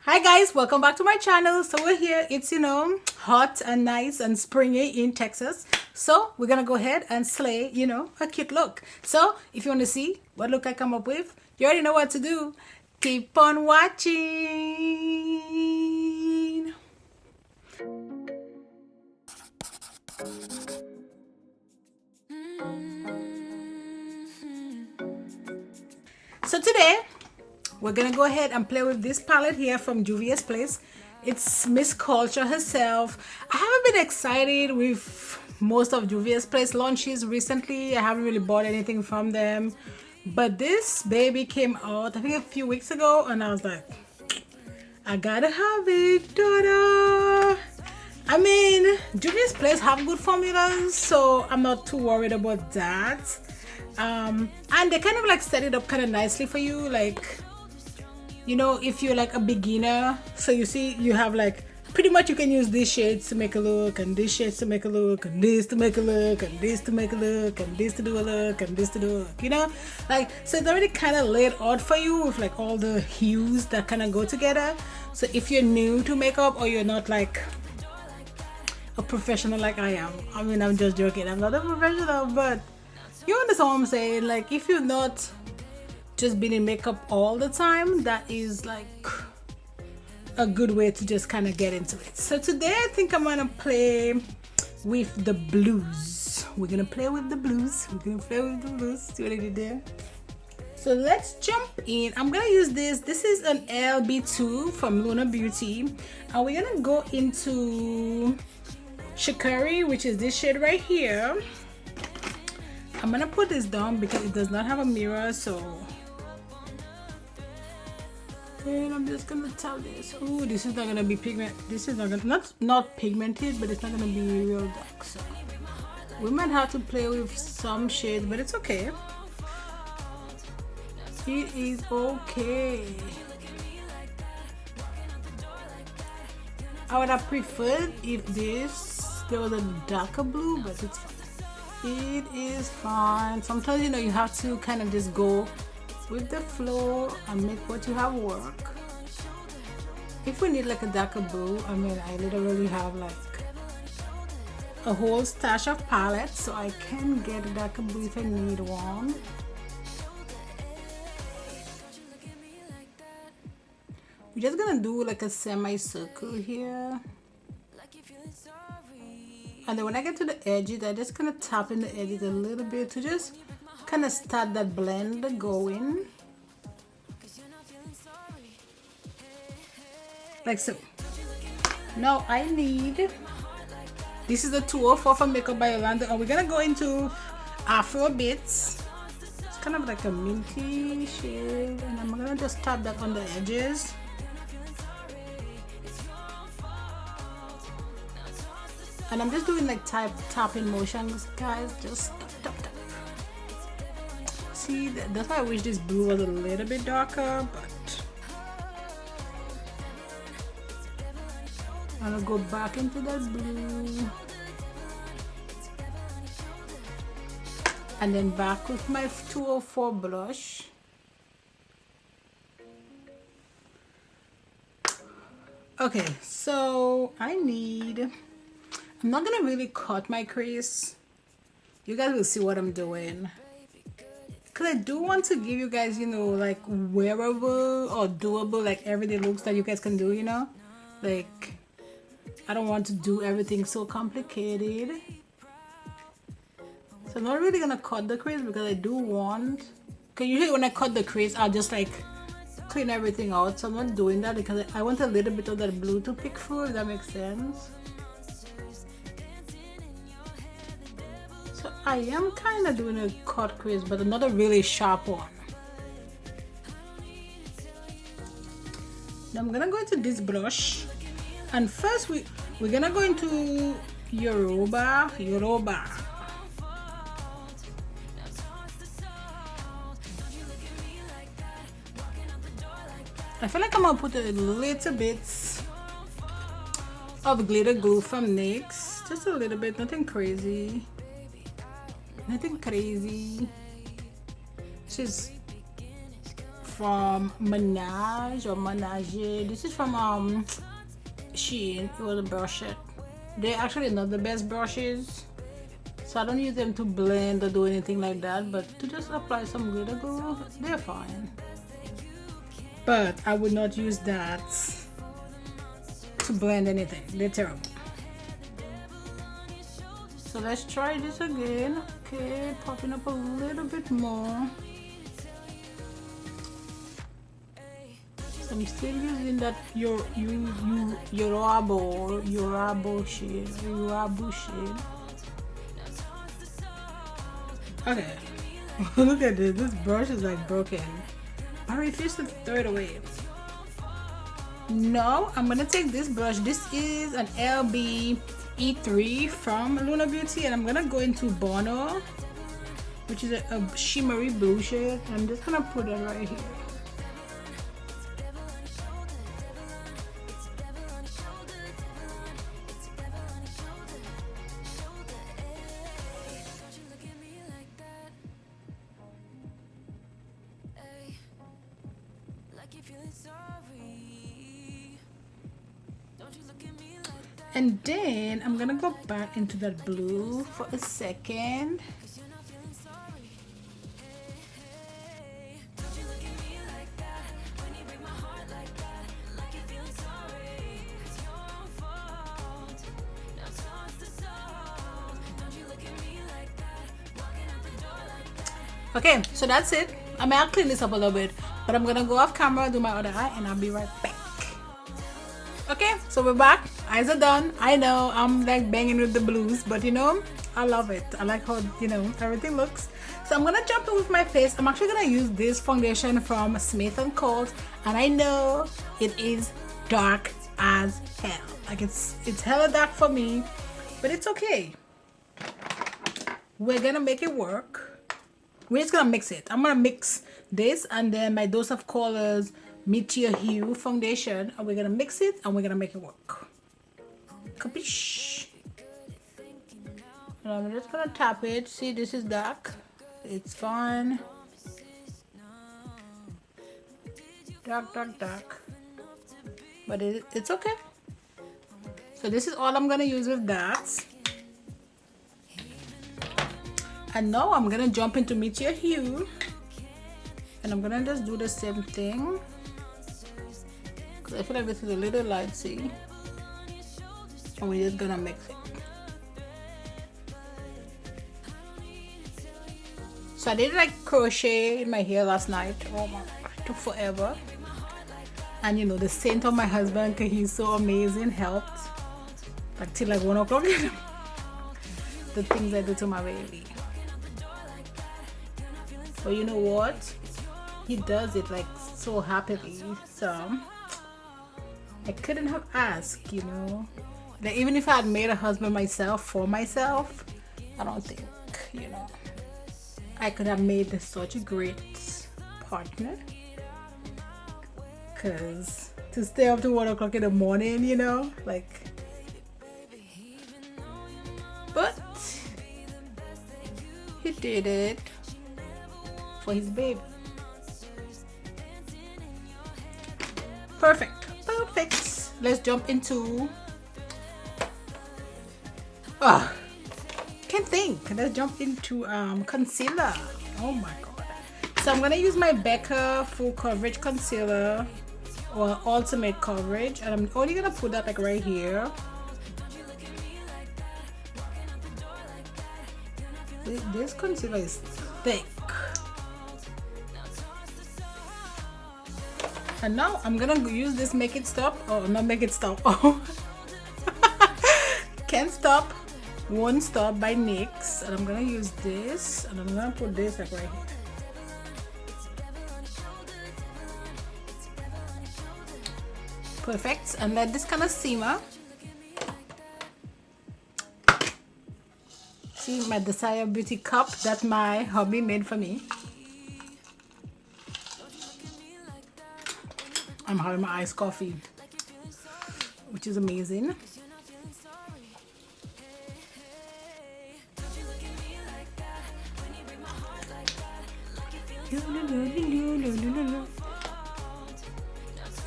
Hi guys, welcome back to my channel. So we're here, it's hot and nice and springy in Texas, so we're gonna go ahead and slay a cute look. So if you want to see what look I come up with, you already know what to do. Keep on watching. So today we're gonna go ahead and play with this palette here from Juvia's place. It's Miss Culture herself. I haven't been excited with most of Juvia's place launches recently. I haven't really bought anything from them, but this baby came out I think a few weeks ago and I was like, I gotta have it. Ta-da! I mean, Juvia's place have good formulas, so I'm not too worried about that. And they kind of like set it up kind of nicely for you, like, if you're like a beginner, so you see you have like pretty much you can use these shades to make a look, and these shades to make a look, and this to make a look, and this to make a look, and this to do a look, and this to do a look, like, so it's already kind of laid out for you with like all the hues that kind of go together. So if you're new to makeup or you're not like a professional like I am, I mean, I'm just joking, I'm not a professional, but you understand what I'm saying. Like, if you're not just been in makeup all the time, that is like a good way to just kind of get into it. So today I think I'm gonna play with the blues. We're gonna play with the blues. See what I did there? So let's jump in. I'm gonna use this. This is an LB2 from Lunar Beauty, and we're gonna go into Shimmery, which is this shade right here. I'm gonna put this down because it does not have a mirror, so, and I'm just gonna tap this. Ooh, this is not gonna be pigment. This is not gonna, not pigmented, but it's not gonna be real dark. So we might have to play with some shades, but it's okay. It is okay. I would have preferred if there was a darker blue, but it's fine. It is fine. Sometimes you have to kind of just go with the flow and make what you have work. If we need like a darker blue, I mean, I literally have like a whole stash of palettes, so I can get a darker blue if I need one. We're just gonna do like a semicircle here. And then when I get to the edges, I just kind of tap in the edges a little bit to just kind of start that blend going. Like so. Now I need, this is the 204 from Makeup by Yolondo, and we're gonna go into Afro Bits. It's kind of like a minty shade, and I'm gonna just tap that on the edges. And I'm just doing like tapping motions, guys. Just tap. See, that's why I wish this blue was a little bit darker, but I'm gonna go back into that blue. And then back with my 204 blush. Okay, so I'm not gonna really cut my crease. You guys will see what I'm doing, because I do want to give you guys like wearable or doable like everyday looks that you guys can do. Like, I don't want to do everything so complicated, so I'm not really gonna cut the crease because I do want, because usually when I cut the crease I'll just like clean everything out, so I'm not doing that because I want a little bit of that blue to pick through, if that makes sense. I am kind of doing a cut crease, but not a really sharp one. Now I'm gonna go into this brush, and first we're gonna go into Yoruba. I feel like I'm gonna put a little bit of glitter glue from NYX, just a little bit, nothing crazy. She's from Maange or Maange. This is from Shein. It was a brush set. They're actually not the best brushes, so I don't use them to blend or do anything like that, but to just apply some glitter glue, they're fine. But I would not use that to blend anything. They're terrible. So let's try this again. Okay, popping up a little bit more. I'm still using that Yolondo shade. Okay. Look at this. This brush is like broken. I refuse to throw it away. No, I'm gonna take this brush. This is an LB E3 from Lunar Beauty, and I'm gonna go into Bono, which is a shimmery blue shade. I'm just gonna put it right here. And then I'm gonna go back into that blue for a second. Okay, so that's it. I may clean this up a little bit, but I'm gonna go off camera, do my other eye, and I'll be right back. Okay, so we're back. Eyes are done. I know I'm like banging with the blues, but you know, I love it. I like how, you know, everything looks. So I'm gonna jump in with my face. I'm actually gonna use this foundation from Smith & Co. And I know it is dark as hell. Like it's hella dark for me, but it's okay. We're gonna make it work. We're just gonna mix it. I'm gonna mix this and then my Dose of Colors Meteor Hue foundation, and we're gonna mix it and we're gonna make it work. Capiche? And I'm just gonna tap it. See, this is dark. It's fine. Dark, dark, dark. But it's okay. So this is all I'm gonna use with that. And now I'm gonna jump into Meteor Hue, and I'm gonna just do the same thing. I feel like this is a little light, see? And we're just gonna mix it. So I did like crochet in my hair last night. Oh my god, it took forever. And you know, the scent of my husband, cause he's so amazing, helped. Like till like 1 o'clock. The things I do to my baby. But you know what? He does it like so happily. So I couldn't have asked, you know. Like even if I had made a husband myself for myself, I don't think, you know, I could have made such a great partner. Cause to stay up to 1 o'clock in the morning, you know, like. But he did it for his baby. Perfect. Perfect. Let's jump into can't think. Let's jump into concealer. Oh my god. So I'm gonna use my Becca full coverage concealer or ultimate coverage, and I'm only gonna put that like right here. This concealer is thick. And now I'm gonna use this Make It Stop. Oh, not Make It Stop. Oh, Can't Stop, Won't Stop by NYX. And I'm gonna use this, and I'm gonna put this like right here. Perfect. And let this kind of simmer. See my Desire Beauty cup that my hubby made for me. I'm having my iced coffee, which is amazing.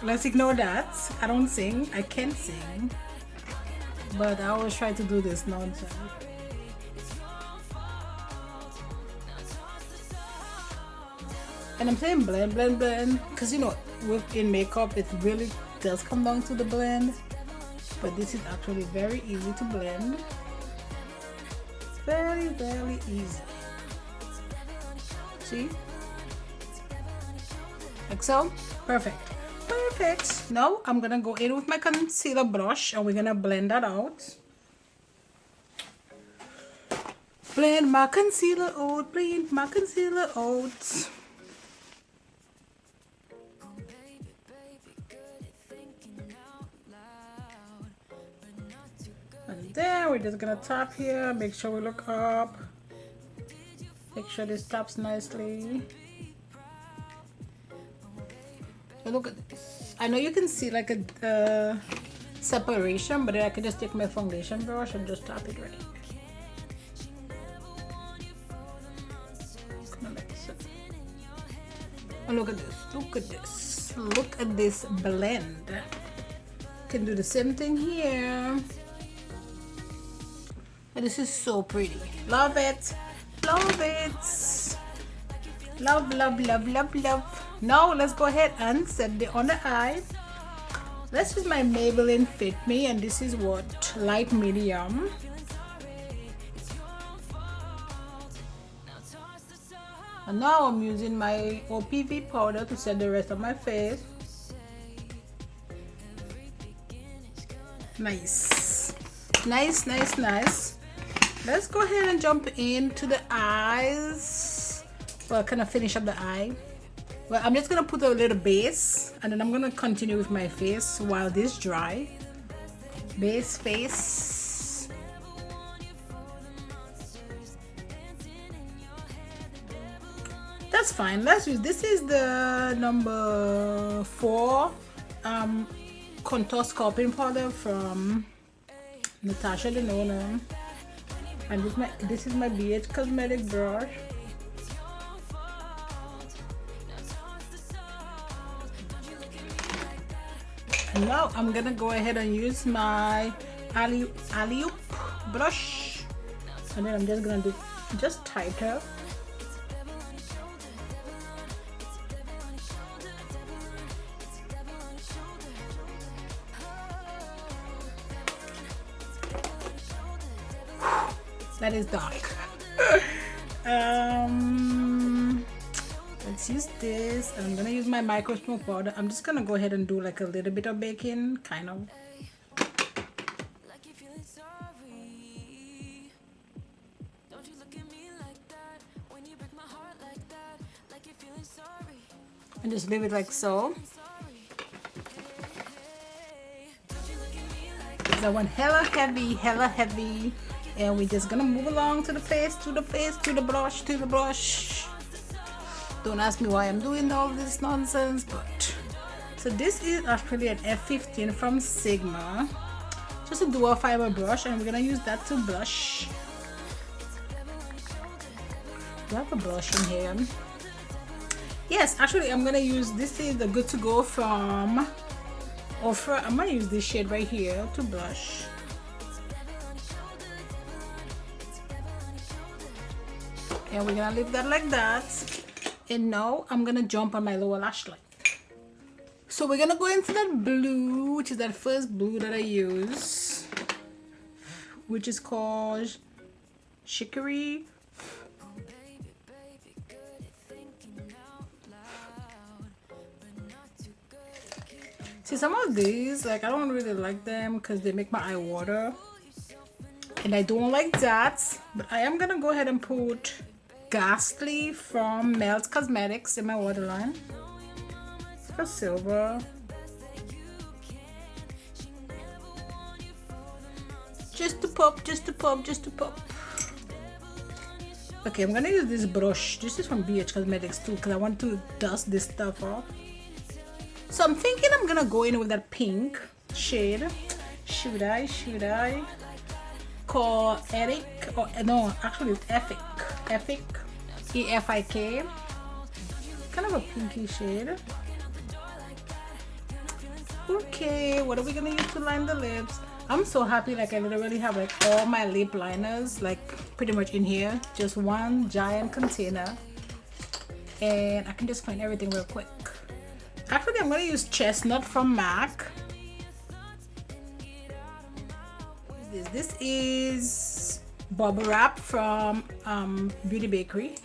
let's ignore that. I don't sing. I can't sing. But I always try to do this nonsense. And I'm saying blend, blend, blend, because you know, in makeup, it really does come down to the blend. But this is actually very easy to blend. Very, very easy. See? Like so. Perfect. Perfect. Now I'm gonna go in with my concealer brush and we're gonna blend that out. Blend my concealer out. Blend my concealer out. And then we're just gonna tap here. Make sure we look up. Make sure this taps nicely. So look at this. I know you can see like a separation, but then I can just take my foundation brush and just tap it right. Oh, look at this. Look at this. Look at this blend. Can do the same thing here. And this is so pretty. Love it. Love it. Love, love, love, love, love. Now let's go ahead and set the under eye. Let's use my Maybelline Fit Me, and this is what? Light medium. And now I'm using my OPV powder to set the rest of my face. Nice. Nice, nice, nice. Let's go ahead and jump into the eyes. Well, kind of finish up the eye. Well, I'm just gonna put a little base and then I'm gonna continue with my face while this dry. Base face. That's fine. Let's use, this is the number 4 contour sculpting powder from Natasha Denona. And this is my BH Cosmetic brush. And now I'm gonna go ahead and use my Alleyoop brush, and then I'm just gonna do just tighter. That is dark. Let's use this, and I'm gonna use my micro smoke powder. I'm just gonna go ahead and do like a little bit of baking, kind of. And just leave it like so. That one hella heavy, hella heavy. And we're just gonna move along to the face, to the face, to the brush, to the brush. Don't ask me why I'm doing all this nonsense, but so this is actually an F15 from Sigma, just a dual fiber brush, and we're gonna use that to blush. Do I have a blush in here? Yes, actually I'm gonna use, this is the Good to Go from Ofra. I'm gonna use this shade right here to blush. And we're gonna leave that like that. And now I'm gonna jump on my lower lash line. So we're gonna go into that blue, which is that first blue that I use, which is called Shimmery. See, some of these, like, I don't really like them because they make my eye water, and I don't like that. But I am gonna go ahead and put Ghastly from Melt Cosmetics in my waterline for silver. Just to pop, just to pop, just to pop. Okay, I'm gonna use this brush. This is from BH Cosmetics too, because I want to dust this stuff off. So I'm thinking I'm gonna go in with that pink shade. Should I? Called Eric, or no, actually it's Effic. Effic, E-F-I-K. Kind of a pinky shade. Okay, what are we gonna use to line the lips? I'm so happy, like I literally have like all my lip liners like pretty much in here, just one giant container, and I can just find everything real quick. Actually, I'm gonna use Chestnut from MAC. This is Bubble Wrap from Beauty Bakery.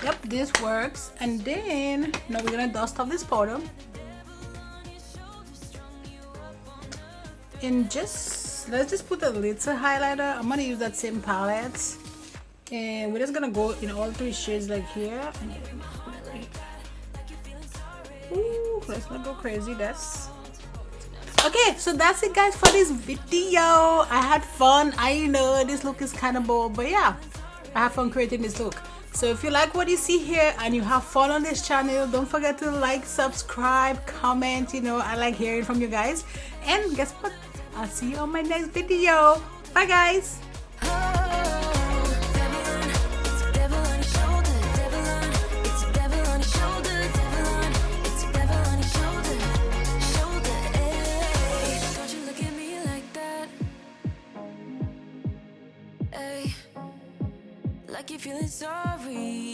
Yep, this works. And then now we're gonna dust off this powder, and let's just put a little highlighter. I'm gonna use that same palette, and we're just gonna go in all three shades like here. Ooh, let's not go crazy. That's okay. So that's it, guys, for this video. I had fun. I know this look is kind of bold, but yeah, I have fun creating this look. So if you like what you see here and you have fun on this channel, don't forget to like, subscribe, comment. You know, I like hearing from you guys. And guess what? I'll see you on my next video. Bye, guys. Like you're feeling sorry.